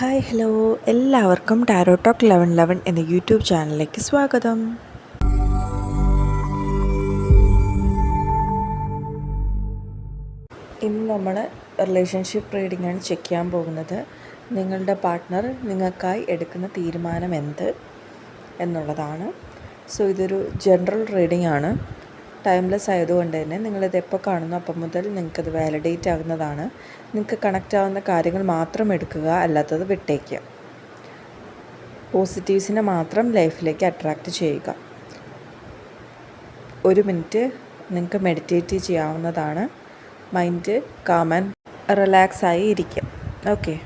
Hi hello എല്ലാവർക്കും tarot talk 1111 എന്ന YouTube ചാനലിലേക്ക് സ്വാഗതം. ഇന്ന് നമ്മൾ റിലേഷൻഷിപ്പ് റീഡിംഗ് ആണ് ചെക്ക് ചെയ്യാൻ പോകുന്നത്. നിങ്ങളുടെ പാർട്ട്ണർ നിങ്ങൾക്കായി എടുക്കുന്ന തീരുമാനം എന്ത് എന്നുള്ളതാണ്. സോ ഇതൊരു ജനറൽ റീഡിംഗ് ആണ്. ടൈംലെസ് ആയതുകൊണ്ട് തന്നെ നിങ്ങളിത് എപ്പോൾ കാണുന്നു അപ്പം മുതൽ നിങ്ങൾക്കത് വാലിഡേറ്റ് ആകുന്നതാണ്. നിങ്ങൾക്ക് കണക്റ്റ് ആവുന്ന കാര്യങ്ങൾ മാത്രം എടുക്കുക, അല്ലാത്തത് വിട്ടേക്കുക. പോസിറ്റീവ്സിനെ മാത്രം ലൈഫിലേക്ക് അട്രാക്റ്റ് ചെയ്യുക. 1 മിനിറ്റ് നിങ്ങൾക്ക് മെഡിറ്റേറ്റ് ചെയ്യാവുന്നതാണ്. മൈൻഡ് കാം ആൻഡ് റിലാക്സ് ആയി ഇരിക്കുക. Okay.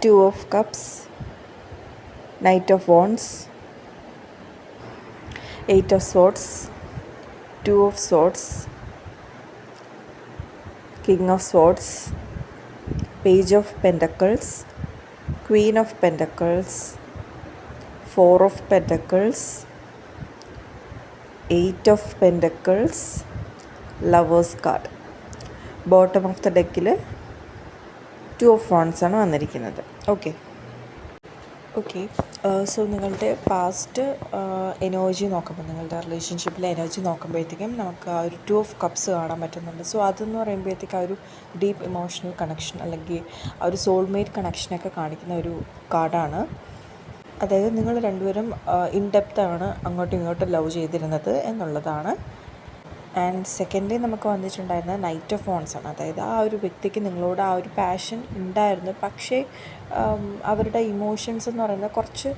Two of Cups, Knight of Wands, 8 of Swords, 2 of Swords, King of Swords, Page of Pentacles, Queen of Pentacles, 4 of Pentacles, 8 of Pentacles, Lovers card. Bottom of the ഡെക്കിൽ 2 of Wands ആണ് വന്നിരിക്കുന്നത്. Okay. So നിങ്ങളുടെ past energy നോക്കുമ്പോൾ, നിങ്ങളുടെ റിലേഷൻഷിപ്പിലെ energy നോക്കുമ്പോഴത്തേക്കും നമുക്ക് ആ ഒരു 2 of Cups കാണാൻ പറ്റുന്നുണ്ട്. സോ അതെന്ന് പറയുമ്പോഴത്തേക്ക് ആ ഒരു ഡീപ്പ് ഇമോഷണൽ കണക്ഷൻ അല്ലെങ്കിൽ ആ ഒരു സോൾമേറ്റ് കണക്ഷനൊക്കെ കാണിക്കുന്ന ഒരു കാർഡാണ്. അതായത് നിങ്ങൾ രണ്ടുപേരും ഇൻഡെപ്താണ് അങ്ങോട്ടും ഇങ്ങോട്ടും ലവ് ചെയ്തിരുന്നത് എന്നുള്ളതാണ്. ആൻഡ് സെക്കൻഡ്ലി നമുക്ക് വന്നിട്ടുണ്ടായിരുന്നത് നൈറ്റ് ഓഫ് വോൺസ് ആണ്. അതായത് ആ ഒരു വ്യക്തിക്ക് നിങ്ങളോട് ആ ഒരു പാഷൻ ഉണ്ടായിരുന്നു, പക്ഷേ അവരുടെ ഇമോഷൻസ് എന്ന് പറയുന്നത് കുറച്ച്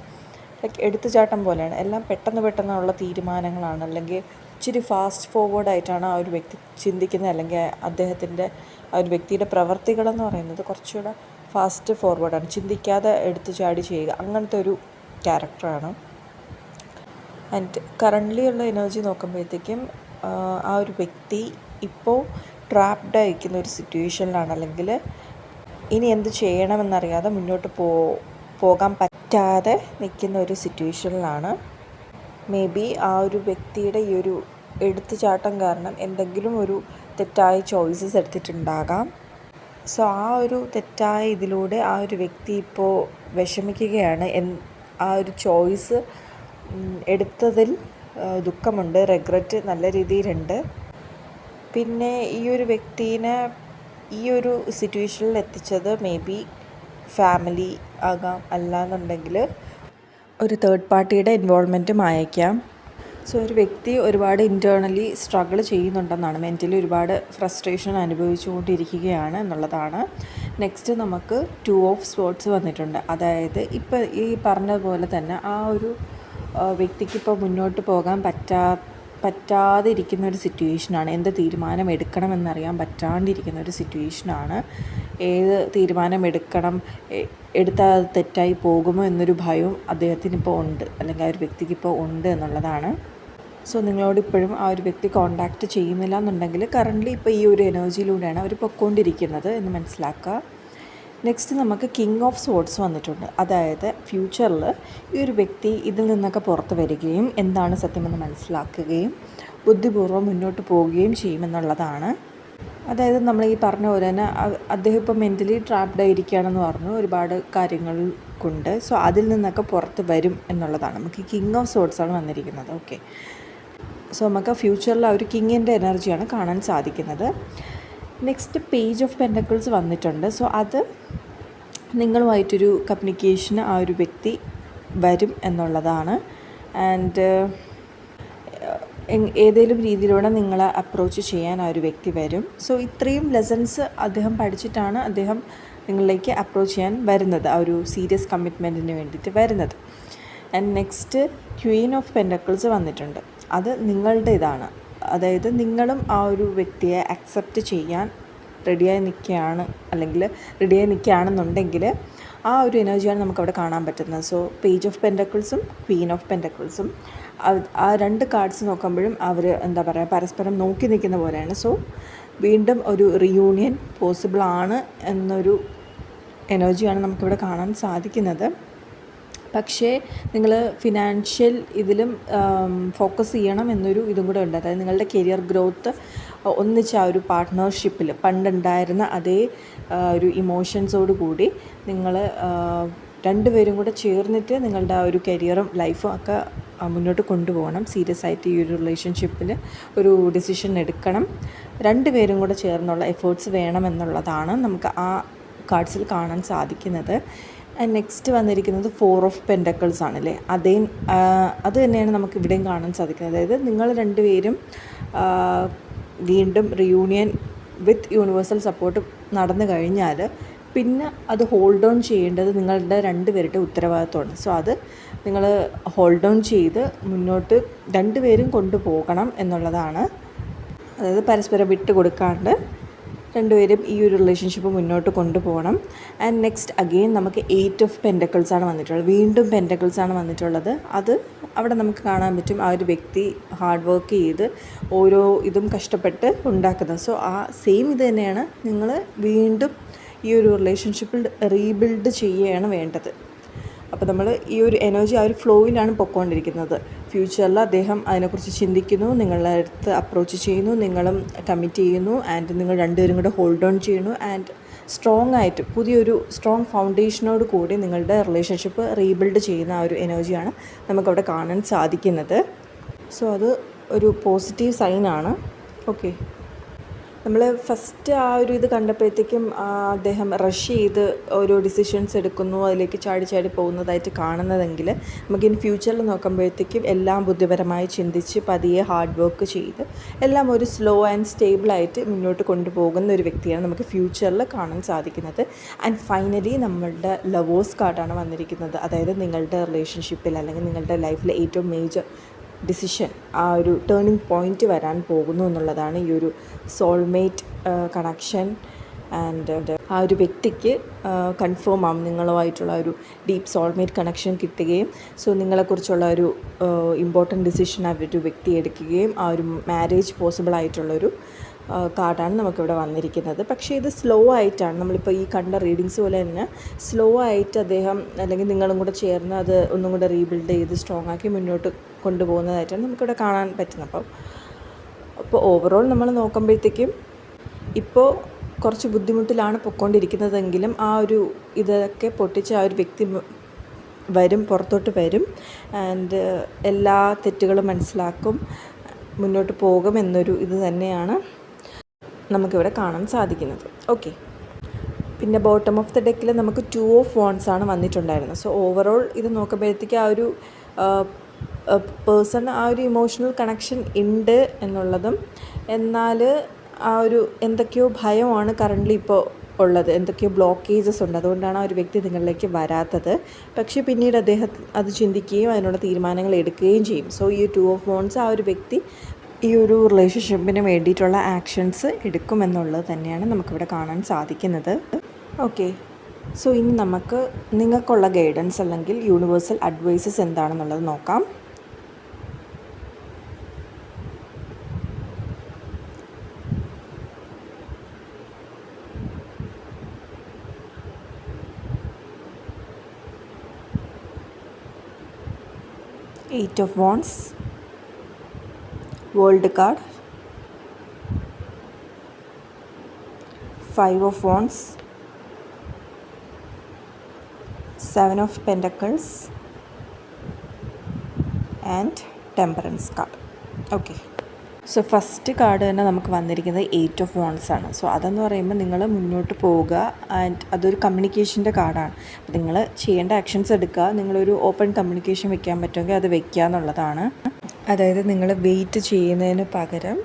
എടുത്തുചാട്ടം പോലെയാണ്. എല്ലാം പെട്ടെന്നുള്ള തീരുമാനങ്ങളാണ്, അല്ലെങ്കിൽ ഇച്ചിരി ഫാസ്റ്റ് ഫോർവേഡായിട്ടാണ് ആ ഒരു വ്യക്തി ചിന്തിക്കുന്നത്. അല്ലെങ്കിൽ അദ്ദേഹത്തിൻ്റെ ആ ഒരു വ്യക്തിയുടെ പ്രവർത്തികളെന്ന് പറയുന്നത് കുറച്ചുകൂടെ ഫാസ്റ്റ് ഫോർവേഡാണ്, ചിന്തിക്കാതെ എടുത്തുചാടി ചെയ്യുക, അങ്ങനത്തെ ഒരു ക്യാരക്ടറാണ്. ആൻഡ് കറൻ്റ്ലി ഉള്ള എനർജി നോക്കുമ്പോഴത്തേക്കും ആ ഒരു വ്യക്തി ഇപ്പോൾ ട്രാപ്ഡ് ആയിരിക്കുന്ന ഒരു സിറ്റുവേഷനിലാണ്, അല്ലെങ്കിൽ ഇനി എന്ത് ചെയ്യണമെന്നറിയാതെ മുന്നോട്ട് പോകാൻ പറ്റാതെ നിൽക്കുന്ന ഒരു സിറ്റുവേഷനിലാണ്. മേ ബി ആ ഒരു വ്യക്തിയുടെ ഈ ഒരു എടുത്തുചാട്ടം കാരണം എന്തെങ്കിലും ഒരു തെറ്റായ ചോയ്സസ് എടുത്തിട്ടുണ്ടാകാം. സോ ആ ഒരു തെറ്റായ ഇതിലൂടെ ആ ഒരു വ്യക്തി ഇപ്പോൾ വിഷമിക്കുകയാണ്. ആ ഒരു ചോയ്സ് എടുത്തതിൽ ദുഃഖമുണ്ട്, റിഗ്രറ്റ് നല്ല രീതിയിലുണ്ട്. പിന്നെ ഈ ഒരു വ്യക്തിനെ ഈ ഒരു സിറ്റുവേഷനിൽ എത്തിച്ചത് മേ ബി ഫാമിലി ആകാം, അല്ലാന്നുണ്ടെങ്കിൽ ഒരു തേർഡ് പാർട്ടിയുടെ ഇൻവോൾവ്മെൻറ്റും ആയേക്കാം. സോ ഒരു വ്യക്തി ഒരുപാട് ഇൻറ്റേർണലി സ്ട്രഗിൾ ചെയ്യുന്നുണ്ടെന്നാണ്, മെൻ്റലി ഒരുപാട് ഫ്രസ്ട്രേഷൻ അനുഭവിച്ചുകൊണ്ടിരിക്കുകയാണ് എന്നുള്ളതാണ്. നെക്സ്റ്റ് നമുക്ക് 2 of Swords വന്നിട്ടുണ്ട്. അതായത് ഇപ്പോൾ ഈ പറഞ്ഞതുപോലെ തന്നെ ആ ഒരു വ്യക്തിക്ക് ഇപ്പോൾ മുന്നോട്ട് പോകാൻ പറ്റാതിരിക്കുന്ന ഒരു സിറ്റുവേഷനാണ്. എന്ത് തീരുമാനം എടുക്കണമെന്നറിയാൻ പറ്റാണ്ടിരിക്കുന്ന ഒരു സിറ്റുവേഷനാണ്. ഏത് തീരുമാനം എടുത്താൽ അത് തെറ്റായി പോകുമോ എന്നൊരു ഭയവും അദ്ദേഹത്തിനിപ്പോൾ ഉണ്ട്, അല്ലെങ്കിൽ ആ ഒരു വ്യക്തിക്കിപ്പോൾ ഉണ്ട് എന്നുള്ളതാണ്. സോ നിങ്ങളോടിപ്പോഴും ആ ഒരു വ്യക്തി കോണ്ടാക്റ്റ് ചെയ്യുന്നില്ല എന്നുണ്ടെങ്കിൽ കറൻ്റ്ലി ഇപ്പോൾ ഈ ഒരു എനർജിയിലൂടെയാണ് അവർ പൊയ്ക്കൊണ്ടിരിക്കുന്നത് എന്ന് മനസ്സിലാക്കുക. നെക്സ്റ്റ് നമുക്ക് കിങ് ഓഫ് സോർഡ്സ് വന്നിട്ടുണ്ട്. അതായത് ഫ്യൂച്ചറിൽ ഈ ഒരു വ്യക്തി ഇതിൽ നിന്നൊക്കെ പുറത്ത് വരികയും എന്താണ് സത്യമെന്ന് മനസ്സിലാക്കുകയും ബുദ്ധിപൂർവ്വം മുന്നോട്ട് പോവുകയും ചെയ്യുമെന്നുള്ളതാണ്. അതായത് നമ്മൾ ഈ പറഞ്ഞ പോലെ തന്നെ അദ്ദേഹം ഇപ്പോൾ മെൻ്റലി ട്രാപ്ഡ് ആയിരിക്കുകയാണെന്ന് പറഞ്ഞു, ഒരുപാട് കാര്യങ്ങൾ കൊണ്ട്. സോ അതിൽ നിന്നൊക്കെ പുറത്ത് വരും എന്നുള്ളതാണ്. നമുക്ക് കിങ് ഓഫ് സോർഡ്സ് ആണ് വന്നിരിക്കുന്നത്. ഓക്കെ. സോ നമുക്ക് ഫ്യൂച്ചറിൽ ആ ഒരു കിങ്ങിൻ്റെ എനർജിയാണ് കാണാൻ സാധിക്കുന്നത്. നെക്സ്റ്റ് പേജ് ഓഫ് പെൻറ്റക്കിൾസ് വന്നിട്ടുണ്ട്. സോ അത് നിങ്ങളുമായിട്ടൊരു കമ്മ്യൂണിക്കേഷന് ആ ഒരു വ്യക്തി വരും എന്നുള്ളതാണ്. ആൻഡ് ഏതെങ്കിലും രീതിയിലൂടെ നിങ്ങളെ അപ്രോച്ച് ചെയ്യാൻ ആ ഒരു വ്യക്തി വരും. സോ ഇത്രയും ലെസൺസ് അദ്ദേഹം പഠിച്ചിട്ടാണ് അദ്ദേഹം നിങ്ങളിലേക്ക് അപ്രോച്ച് ചെയ്യാൻ വരുന്നത്, ആ ഒരു സീരിയസ് കമ്മിറ്റ്മെൻറ്റിന് വേണ്ടിയിട്ട് വരുന്നത്. And next Queen of pentacles വന്നിട്ടുണ്ട്. അത് നിങ്ങളുടെ ഇതാണ്. അതായത് നിങ്ങളും ആ ഒരു വ്യക്തിയെ അക്സെപ്റ്റ് ചെയ്യാൻ റെഡിയായി നിൽക്കുകയാണെന്നുണ്ടെങ്കിൽ ആ ഒരു എനർജിയാണ് നമുക്കവിടെ കാണാൻ പറ്റുന്നത്. സോ പേജ് ഓഫ് പെൻറ്റക്കിൾസും ക്വീൻ ഓഫ് പെൻറ്റക്കിൾസും ആ 2 കാർഡ്സ് നോക്കുമ്പോഴും അവർ പരസ്പരം നോക്കി നിൽക്കുന്ന പോലെയാണ്. സോ വീണ്ടും ഒരു റിയൂണിയൻ പോസിബിൾ ആണ് എന്നൊരു എനർജിയാണ് നമുക്കിവിടെ കാണാൻ സാധിക്കുന്നത്. പക്ഷേ നിങ്ങൾ ഫിനാൻഷ്യൽ ഇതിലും ഫോക്കസ് ചെയ്യണം എന്നൊരു ഇതും കൂടെ ഉണ്ട്. അതായത് നിങ്ങളുടെ കരിയർ ഗ്രോത്ത് ഒന്നിച്ച് ആ ഒരു പാർട്ട്ണർഷിപ്പിൽ പണ്ടുണ്ടായിരുന്ന അതേ ഒരു ഇമോഷൻസോട് കൂടി നിങ്ങൾ രണ്ടുപേരും കൂടെ ചേർന്നിട്ട് നിങ്ങളുടെ ആ ഒരു കരിയറും ലൈഫും ഒക്കെ മുന്നോട്ട് കൊണ്ടുപോകണം. സീരിയസ് ആയിട്ട് ഈ ഒരു റിലേഷൻഷിപ്പിൽ ഒരു ഡിസിഷൻ എടുക്കണം. രണ്ടുപേരും കൂടെ ചേർന്നുള്ള എഫേർട്സ് വേണമെന്നുള്ളതാണ് നമുക്ക് ആ കാർഡ്സിൽ കാണാൻ സാധിക്കുന്നത്. ആൻഡ് നെക്സ്റ്റ് വന്നിരിക്കുന്നത് 4 ഓഫ് പെൻറ്റക്കിൾസ് ആണല്ലേ. അത് തന്നെയാണ് നമുക്ക് ഇവിടെയും കാണാൻ സാധിക്കുന്നത്. അതായത് നിങ്ങൾ രണ്ടുപേരും വീണ്ടും റിയൂണിയൻ വിത്ത് യൂണിവേഴ്സൽ സപ്പോർട്ട് നടന്നു കഴിഞ്ഞാൽ പിന്നെ അത് ഹോൾഡ് ഓൺ ചെയ്യേണ്ടത് നിങ്ങളുടെ രണ്ടുപേരുടെ ഉത്തരവാദിത്വമാണ്. സോ അത് നിങ്ങൾ ഹോൾഡ് ഓൺ ചെയ്ത് മുന്നോട്ട് രണ്ടുപേരും കൊണ്ടുപോകണം എന്നുള്ളതാണ്. അതായത് പരസ്പരം വിട്ട് കൊടുക്കാണ്ട് രണ്ടുപേരും ഈ ഒരു റിലേഷൻഷിപ്പ് മുന്നോട്ട് കൊണ്ടുപോകണം. ആൻഡ് നെക്സ്റ്റ് അഗെയിൻ നമുക്ക് 8 ഓഫ് പെൻറ്റക്കിൾസ് ആണ് വന്നിട്ടുള്ളത്. വീണ്ടും പെൻറ്റക്കിൾസ് ആണ് വന്നിട്ടുള്ളത്. അത് അവിടെ നമുക്ക് കാണാൻ പറ്റും ആ ഒരു വ്യക്തി ഹാർഡ് വർക്ക് ചെയ്ത് ഓരോ ഇതും കഷ്ടപ്പെട്ട് ഉണ്ടാക്കുന്നത്. സോ ആ സെയിം ഇത് തന്നെയാണ് നിങ്ങൾ വീണ്ടും ഈ ഒരു റിലേഷൻഷിപ്പിൽ റീബിൽഡ് ചെയ്യുകയാണ് വേണ്ടത്. അപ്പോൾ നമ്മൾ ഈ ഒരു എനർജി ആ ഒരു ഫ്ലോയിലാണ് പൊയ്ക്കൊണ്ടിരിക്കുന്നത്. ഫ്യൂച്ചറിൽ അദ്ദേഹം അതിനെക്കുറിച്ച് ചിന്തിക്കുന്നു, നിങ്ങളുടെ അടുത്ത് അപ്രോച്ച് ചെയ്യുന്നു, നിങ്ങളും കമ്മിറ്റ് ചെയ്യുന്നു, ആൻഡ് നിങ്ങൾ രണ്ടുപേരും കൂടെ ഹോൾഡ് ഓൺ ചെയ്യുന്നു. ആൻഡ് സ്ട്രോങ് ആയിട്ട് പുതിയൊരു സ്ട്രോങ് ഫൗണ്ടേഷനോട് കൂടി നിങ്ങളുടെ റിലേഷൻഷിപ്പ് റീബിൽഡ് ചെയ്യുന്ന ആ ഒരു എനർജിയാണ് നമുക്കവിടെ കാണാൻ സാധിക്കുന്നത്. സോ അത് ഒരു പോസിറ്റീവ് സൈനാണ്. ഓക്കെ, നമ്മൾ ഫസ്റ്റ് ആ ഒരു ഇത് കണ്ടപ്പോഴത്തേക്കും അദ്ദേഹം റഷ് ചെയ്ത് ഓരോ ഡിസിഷൻസ് എടുക്കുന്നു, അതിലേക്ക് ചാടി ചാടി പോകുന്നതായിട്ട് കാണുന്നതെങ്കിൽ നമുക്ക് ഇൻ ഫ്യൂച്ചറിൽ നോക്കുമ്പോഴത്തേക്കും എല്ലാം ബുദ്ധിപരമായി ചിന്തിച്ച് പതിയെ ഹാർഡ് വർക്ക് ചെയ്ത് എല്ലാം ഒരു സ്ലോ ആൻഡ് സ്റ്റേബിളായിട്ട് മുന്നോട്ട് കൊണ്ടുപോകുന്ന ഒരു വ്യക്തിയാണ് നമുക്ക് ഫ്യൂച്ചറിൽ കാണാൻ സാധിക്കുന്നത്. ആൻഡ് ഫൈനലി നമ്മളുടെ ലവേഴ്സ് കാർഡാണ് വന്നിരിക്കുന്നത്. അതായത് നിങ്ങളുടെ റിലേഷൻഷിപ്പിൽ അല്ലെങ്കിൽ നിങ്ങളുടെ ലൈഫിലെ ഏറ്റവും മേജർ ഡിസിഷൻ, ആ ഒരു ടേണിംഗ് പോയിൻ്റ് വരാൻ പോകുന്നു എന്നുള്ളതാണ് ഈ ഒരു സോൾമേറ്റ് കണക്ഷൻ. ആൻഡ് ആ ഒരു വ്യക്തിക്ക് കൺഫേം ആവും നിങ്ങളുമായിട്ടുള്ള ഒരു ഡീപ്പ് സോൾമേറ്റ് കണക്ഷൻ കിട്ടുകയും സോ നിങ്ങളെക്കുറിച്ചുള്ള ഒരു ഇമ്പോർട്ടൻറ്റ് ഡിസിഷൻ ആ ഒരു വ്യക്തി എടുക്കുകയും ആ ഒരു മാരേജ് പോസിബിൾ ആയിട്ടുള്ളൊരു കാർഡാണ് നമുക്കിവിടെ വന്നിരിക്കുന്നത്. പക്ഷേ ഇത് സ്ലോ ആയിട്ടാണ്, നമ്മളിപ്പോൾ ഈ കണ്ട റീഡിങ്സ് പോലെ തന്നെ സ്ലോ ആയിട്ട് അദ്ദേഹം അല്ലെങ്കിൽ നിങ്ങളും കൂടെ ചേർന്ന് അത് ഒന്നും കൂടെ റീബിൽഡ് ചെയ്ത് സ്ട്രോങ് ആക്കി മുന്നോട്ട് കൊണ്ടുപോകുന്നതായിട്ടാണ് നമുക്കിവിടെ കാണാൻ പറ്റുന്നത്. അപ്പോൾ ഓവറോൾ നമ്മൾ നോക്കുമ്പോഴത്തേക്കും ഇപ്പോൾ കുറച്ച് ബുദ്ധിമുട്ടിലാണ് പൊയ്ക്കൊണ്ടിരിക്കുന്നതെങ്കിലും ആ ഒരു ഇതൊക്കെ പൊട്ടിച്ച് ആ ഒരു വ്യക്തി പുറത്തോട്ട് വരും. ആൻഡ് എല്ലാ തെറ്റുകളും മനസ്സിലാക്കും, മുന്നോട്ട് പോകും എന്നൊരു ഇത് തന്നെയാണ് നമുക്കിവിടെ കാണാൻ സാധിക്കുന്നത്. ഓക്കെ, പിന്നെ ബോട്ടം ഓഫ് ദ ഡെക്കിൽ നമുക്ക് 2 ഓഫ് വാണ്ട്സ് ആണ് വന്നിട്ടുണ്ടായിരുന്നത്. സോ ഓവറോൾ ഇത് നോക്കുമ്പോഴത്തേക്ക് ആ ഒരു പേഴ്സൺ ആ ഒരു ഇമോഷണൽ കണക്ഷൻ ഉണ്ട് എന്നുള്ളതും, എന്നാൽ ആ ഒരു എന്തൊക്കെയോ ഭയമാണ് കറൻ്റ്ലി ഇപ്പോൾ ഉള്ളത്, എന്തൊക്കെയോ ബ്ലോക്കേജസ് ഉണ്ട്, അതുകൊണ്ടാണ് ആ ഒരു വ്യക്തി നിങ്ങളിലേക്ക് വരാത്തത്. പക്ഷേ പിന്നീട് അദ്ദേഹം അത് ചിന്തിക്കുകയും അതിനുള്ള തീരുമാനങ്ങൾ എടുക്കുകയും ചെയ്യും. സോ ഈ 2 ഓഫ് വാണ്ട്സ് ആ ഒരു വ്യക്തി ഈ ഒരു റിലേഷൻഷിപ്പിന് വേണ്ടിയിട്ടുള്ള ആക്ഷൻസ് എടുക്കുമെന്നുള്ളത് തന്നെയാണ് നമുക്കിവിടെ കാണാൻ സാധിക്കുന്നത്. ഓക്കെ, സോ ഇനി നമുക്ക് നിങ്ങൾക്കുള്ള ഗൈഡൻസ് അല്ലെങ്കിൽ യൂണിവേഴ്സൽ അഡ്വൈസസ് എന്താണെന്നുള്ളത് നോക്കാം. Eight of Wands, World card, 5 of Wands, 7 of Pentacles and Temperance card. Okay, so first card തന്നെ നമുക്ക് വന്നിരിക്കുന്നത് 8 ഓഫ് വാണ്ട്സ് ആണ്. സോ അതെന്ന് പറയുമ്പോൾ നിങ്ങൾ മുന്നോട്ട് പോവുക, ആൻഡ് അതൊരു കമ്മ്യൂണിക്കേഷൻ്റെ കാർഡാണ്. അപ്പോൾ നിങ്ങൾ ചെയ്യേണ്ട ആക്ഷൻസ് എടുക്കുക, നിങ്ങളൊരു ഓപ്പൺ കമ്മ്യൂണിക്കേഷൻ വെക്കാൻ പറ്റുമെങ്കിൽ അത് വെക്കുക എന്നുള്ളതാണ്. അതായത് നിങ്ങൾ വെയിറ്റ് ചെയ്യുന്നതിന് പകരം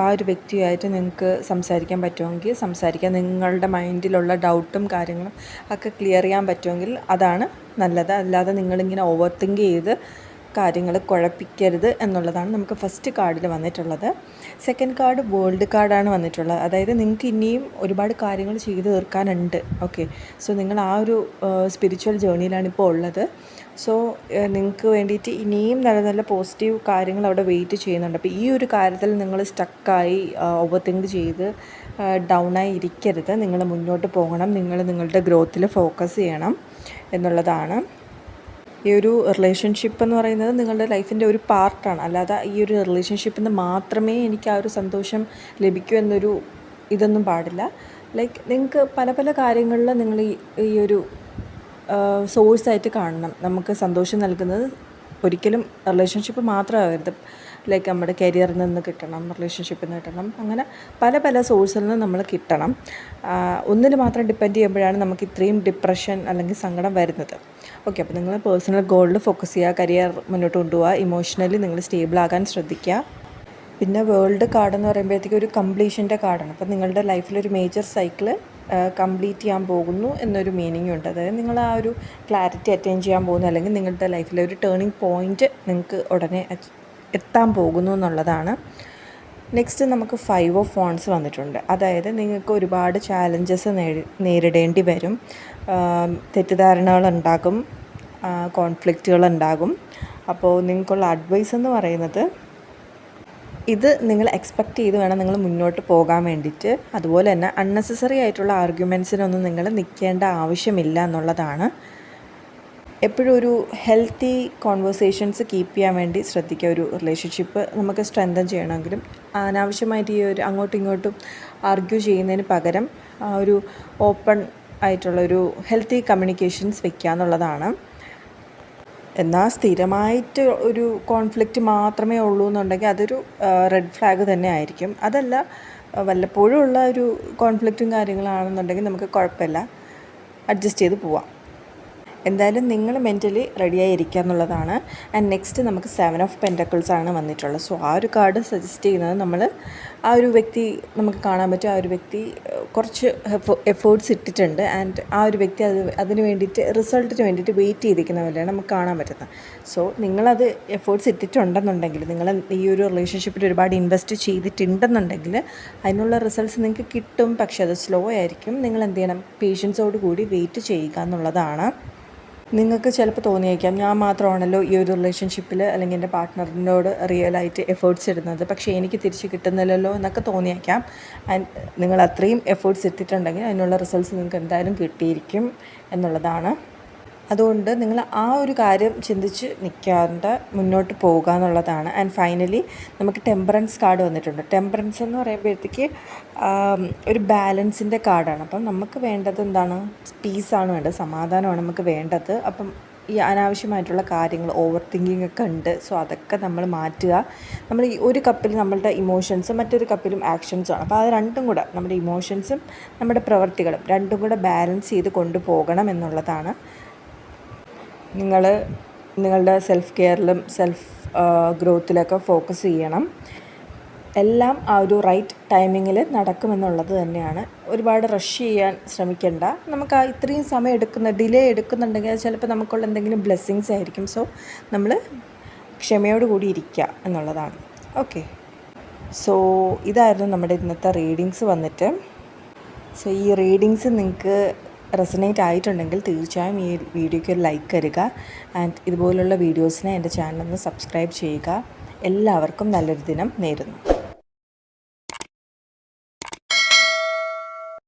ആ ഒരു വ്യക്തിയായിട്ട് നിങ്ങൾക്ക് സംസാരിക്കാൻ പറ്റുമെങ്കിൽ സംസാരിക്കുക, നിങ്ങളുടെ മൈൻഡിലുള്ള ഡൗട്ടും കാര്യങ്ങളും ഒക്കെ ക്ലിയർ ചെയ്യാൻ പറ്റുമെങ്കിൽ അതാണ് നല്ലത്. അല്ലാതെ നിങ്ങളിങ്ങനെ ഓവർ തിങ്ക് ചെയ്ത് കാര്യങ്ങൾ കുഴപ്പിക്കരുത് എന്നുള്ളതാണ് നമുക്ക് ഫസ്റ്റ് കാർഡിൽ വന്നിട്ടുള്ളത്. സെക്കൻഡ് കാർഡ് വേൾഡ് കാർഡാണ് വന്നിട്ടുള്ളത്. അതായത് നിങ്ങൾക്ക് ഇനിയും ഒരുപാട് കാര്യങ്ങൾ ചെയ്തു തീർക്കാനുണ്ട്. ഓക്കെ, സോ നിങ്ങൾ ആ ഒരു സ്പിരിച്വൽ ജേർണിയിലാണ് ഇപ്പോൾ ഉള്ളത്. സോ നിങ്ങൾക്ക് വേണ്ടിയിട്ട് ഇനിയും നല്ല നല്ല പോസിറ്റീവ് കാര്യങ്ങൾ അവിടെ വെയിറ്റ് ചെയ്യുന്നുണ്ട്. അപ്പോൾ ഈ ഒരു കാര്യത്തിൽ നിങ്ങൾ സ്റ്റക്കായി ഓവർ തിങ്ക് ചെയ്ത് ഡൗണായി ഇരിക്കരുത്. നിങ്ങൾ മുന്നോട്ട് പോകണം, നിങ്ങൾ നിങ്ങളുടെ ഗ്രോത്തിൽ ഫോക്കസ് ചെയ്യണം എന്നുള്ളതാണ്. ഈ ഒരു റിലേഷൻഷിപ്പ് എന്ന് പറയുന്നത് നിങ്ങളുടെ ലൈഫിൻ്റെ ഒരു പാർട്ടാണ്. അല്ലാതെ ഈ ഒരു റിലേഷൻഷിപ്പിൽ നിന്ന് മാത്രമേ എനിക്ക് ആ ഒരു സന്തോഷം ലഭിക്കൂ എന്നൊരു ഇതൊന്നും പാടില്ല. ലൈക്ക് നിങ്ങൾക്ക് പല പല കാര്യങ്ങളിൽ നിങ്ങൾ ഈ ഒരു സോഴ്സായിട്ട് കാണണം. നമുക്ക് സന്തോഷം നൽകുന്നത് ഒരിക്കലും റിലേഷൻഷിപ്പ് മാത്രമാകരുത്. ലൈക്ക് നമ്മുടെ കരിയറിൽ നിന്ന് കിട്ടണം, റിലേഷൻഷിപ്പിൽ നിന്ന് കിട്ടണം, അങ്ങനെ പല പല സോഴ്സിൽ നിന്ന് നമ്മൾ കിട്ടണം. ഒന്നിൽ മാത്രം ഡിപ്പെൻഡ് ചെയ്യുമ്പോഴാണ് നമുക്ക് ഇത്രയും ഡിപ്രഷൻ അല്ലെങ്കിൽ സങ്കടം വരുന്നത്. ഓക്കെ, അപ്പോൾ നിങ്ങൾ പേഴ്സണൽ ഗോളിൽ ഫോക്കസ് ചെയ്യുക, കരിയർ മുന്നോട്ട് കൊണ്ടുപോകുക, ഇമോഷണലി നിങ്ങൾ സ്റ്റേബിൾ ആകാൻ ശ്രദ്ധിക്കുക. പിന്നെ വേൾഡ് കാർഡ് എന്ന് പറയുമ്പോഴത്തേക്കും ഒരു കംപ്ലീഷൻ്റെ കാർഡാണ്. അപ്പോൾ നിങ്ങളുടെ ലൈഫിലൊരു മേജർ സൈക്കിൾ കംപ്ലീറ്റ് ചെയ്യാൻ പോകുന്നു എന്നൊരു മീനിങ് ഉണ്ട്. അതായത് നിങ്ങൾ ആ ഒരു ക്ലാരിറ്റി അറ്റൈൻ ചെയ്യാൻ പോകുന്നു, അല്ലെങ്കിൽ നിങ്ങളുടെ ലൈഫിലെ ഒരു ടേണിംഗ് പോയിൻറ്റ് നിങ്ങൾക്ക് ഉടനെ എത്താൻ പോകുന്നു എന്നുള്ളതാണ്. നെക്സ്റ്റ് നമുക്ക് 5 ഓഫ് വാണ്ട്സ് വന്നിട്ടുണ്ട്. അതായത് നിങ്ങൾക്ക് ഒരുപാട് ചാലഞ്ചസ് നേരിടേണ്ടി വരും, തെറ്റിദ്ധാരണകളുണ്ടാകും, കോൺഫ്ലിക്റ്റുകളുണ്ടാകും. അപ്പോൾ നിങ്ങൾക്കുള്ള അഡ്വൈസ് എന്ന് പറയുന്നത്, ഇത് നിങ്ങൾ എക്സ്പെക്റ്റ് ചെയ്ത് വേണം നിങ്ങൾ മുന്നോട്ട് പോകാൻ വേണ്ടിയിട്ട്. അതുപോലെ തന്നെ അൺനെസസറി ആയിട്ടുള്ള ആർഗ്യുമെൻറ്റ്സിനൊന്നും നിങ്ങൾ നിൽക്കേണ്ട ആവശ്യമില്ല എന്നുള്ളതാണ്. എപ്പോഴും ഒരു ഹെൽത്തി കോൺവെർസേഷൻസ് കീപ്പ് ചെയ്യാൻ വേണ്ടി ശ്രദ്ധിക്കുക. ഒരു റിലേഷൻഷിപ്പ് നമുക്ക് സ്ട്രെങ്തൻ ചെയ്യണമെങ്കിലും അനാവശ്യമായിട്ട് ഈ ഒരു അങ്ങോട്ടും ഇങ്ങോട്ടും ആർഗ്യൂ ചെയ്യുന്നതിന് പകരം ഒരു ഓപ്പൺ ആയിട്ടുള്ളൊരു ഹെൽത്തി കമ്മ്യൂണിക്കേഷൻസ് വെക്കുക എന്നുള്ളതാണ്. എന്നാൽ സ്ഥിരമായിട്ട് ഒരു കോൺഫ്ലിക്റ്റ് മാത്രമേ ഉള്ളൂ എന്നുണ്ടെങ്കിൽ അതൊരു റെഡ് ഫ്ലാഗ് തന്നെ ആയിരിക്കും. അതല്ല, വല്ലപ്പോഴും ഉള്ള ഒരു കോൺഫ്ലിക്റ്റും കാര്യങ്ങളാണെന്നുണ്ടെങ്കിൽ നമുക്ക് കുഴപ്പമില്ല, അഡ്ജസ്റ്റ് ചെയ്ത് പോവാം. എന്തായാലും നിങ്ങൾ മെൻ്റലി റെഡിയായി ഇരിക്കുക എന്നുള്ളതാണ്. ആൻഡ് നെക്സ്റ്റ് നമുക്ക് 7 ഓഫ് പെൻറ്റക്കിൾസ് ആണ് വന്നിട്ടുള്ളത്. സോ ആ ഒരു കാർഡ് സജസ്റ്റ് ചെയ്യുന്നത്, നമ്മൾ ആ ഒരു വ്യക്തി നമുക്ക് കാണാൻ പറ്റും, ആ ഒരു വ്യക്തി കുറച്ച് എഫേർട്സ് ഇട്ടിട്ടുണ്ട്. ആൻഡ് ആ ഒരു വ്യക്തി അതിന് വേണ്ടിയിട്ട് റിസൾട്ടിന് വേണ്ടിയിട്ട് വെയിറ്റ് ചെയ്തിരിക്കുന്ന പോലെയാണ് നമുക്ക് കാണാൻ പറ്റുന്നത്. സോ നിങ്ങളത് എഫേർട്സ് ഇട്ടിട്ടുണ്ടെന്നുണ്ടെങ്കിൽ, നിങ്ങൾ ഈ ഒരു റിലേഷൻഷിപ്പിൽ ഒരുപാട് ഇൻവെസ്റ്റ് ചെയ്തിട്ടുണ്ടെന്നുണ്ടെങ്കിൽ അതിനുള്ള റിസൾട്ട്സ് നിങ്ങൾക്ക് കിട്ടും. പക്ഷേ അത് സ്ലോ ആയിരിക്കും. നിങ്ങൾ എന്ത് ചെയ്യണം, പേഷ്യൻസോട് കൂടി വെയിറ്റ് ചെയ്യുക എന്നുള്ളതാണ്. നിങ്ങൾക്ക് ചിലപ്പോൾ തോന്നിയേക്കാം, ഞാൻ മാത്രമാണല്ലോ ഈ ഒരു റിലേഷൻഷിപ്പിൽ അല്ലെങ്കിൽ എൻ്റെ പാർട്ട്ണറിനോട് റിയലായിട്ട് എഫേർട്സ് ഇടുന്നത്, പക്ഷേ എനിക്ക് തിരിച്ച് കിട്ടുന്നില്ലല്ലോ എന്നൊക്കെ തോന്നിയേക്കാം. ആൻഡ് നിങ്ങൾ അത്രയും എഫേർട്സ് ഇട്ടിട്ടുണ്ടെങ്കിൽ അതിനുള്ള റിസൾട്ട്സ് നിങ്ങൾക്ക് എന്തായാലും കിട്ടിയിരിക്കും എന്നുള്ളതാണ്. അതുകൊണ്ട് നിങ്ങൾ ആ ഒരു കാര്യം ചിന്തിച്ച് നിൽക്കാണ്ട് മുന്നോട്ട് പോകുക എന്നുള്ളതാണ്. ആൻഡ് ഫൈനലി നമുക്ക് ടെമ്പറൻസ് കാർഡ് വന്നിട്ടുണ്ട്. ടെമ്പറൻസ് എന്ന് പറയുമ്പോഴത്തേക്ക് ഒരു ബാലൻസിൻ്റെ കാർഡാണ്. അപ്പം നമുക്ക് വേണ്ടത് എന്താണ്, പീസാണ് വേണ്ടത്, സമാധാനമാണ് നമുക്ക് വേണ്ടത്. അപ്പം ഈ അനാവശ്യമായിട്ടുള്ള കാര്യങ്ങൾ, ഓവർ തിങ്കിങ് ഒക്കെ ഉണ്ട്. സോ അതൊക്കെ നമ്മൾ മാറ്റുക. നമ്മൾ ഈ ഒരു കപ്പിൽ നമ്മളുടെ ഇമോഷൻസും മറ്റൊരു കപ്പിലും ആക്ഷൻസുമാണ്. അപ്പോൾ അത് രണ്ടും കൂടെ, നമ്മുടെ ഇമോഷൻസും നമ്മുടെ പ്രവൃത്തികളും രണ്ടും കൂടെ ബാലൻസ് ചെയ്ത് കൊണ്ടുപോകണം എന്നുള്ളതാണ്. നിങ്ങൾ നിങ്ങളുടെ സെൽഫ് കെയറിലും സെൽഫ് ഗ്രോത്തിലൊക്കെ ഫോക്കസ് ചെയ്യണം. എല്ലാം ആ ഒരു റൈറ്റ് ടൈമിങ്ങിൽ നടക്കുമെന്നുള്ളത് തന്നെയാണ്. ഒരുപാട് റഷ് ചെയ്യാൻ ശ്രമിക്കേണ്ട. നമുക്ക് ആ ഇത്രയും സമയം ഡിലേ എടുക്കുന്നുണ്ടെങ്കിൽ അത് ചിലപ്പോൾ നമുക്കുള്ള എന്തെങ്കിലും ബ്ലെസ്സിങ്സ് ആയിരിക്കും. സോ നമ്മൾ ക്ഷമയോട് കൂടി ഇരിക്കുക എന്നുള്ളതാണ്. ഓക്കെ, സോ ഇതായിരുന്നു നമ്മുടെ ഇന്നത്തെ റീഡിങ്സ് വന്നിട്ട്. സോ ഈ റീഡിങ്സ് നിങ്ങൾക്ക് റെസനേറ്റ് ആയിട്ടുണ്ടെങ്കിൽ തീർച്ചയായും ഈ വീഡിയോയ്ക്ക് ഒരു ലൈക്ക് തരിക. ആൻഡ് ഇതുപോലുള്ള വീഡിയോസിനെ എൻ്റെ ചാനലൊന്ന് സബ്സ്ക്രൈബ് ചെയ്യുക. എല്ലാവർക്കും നല്ലൊരു ദിനം നേരുന്നു.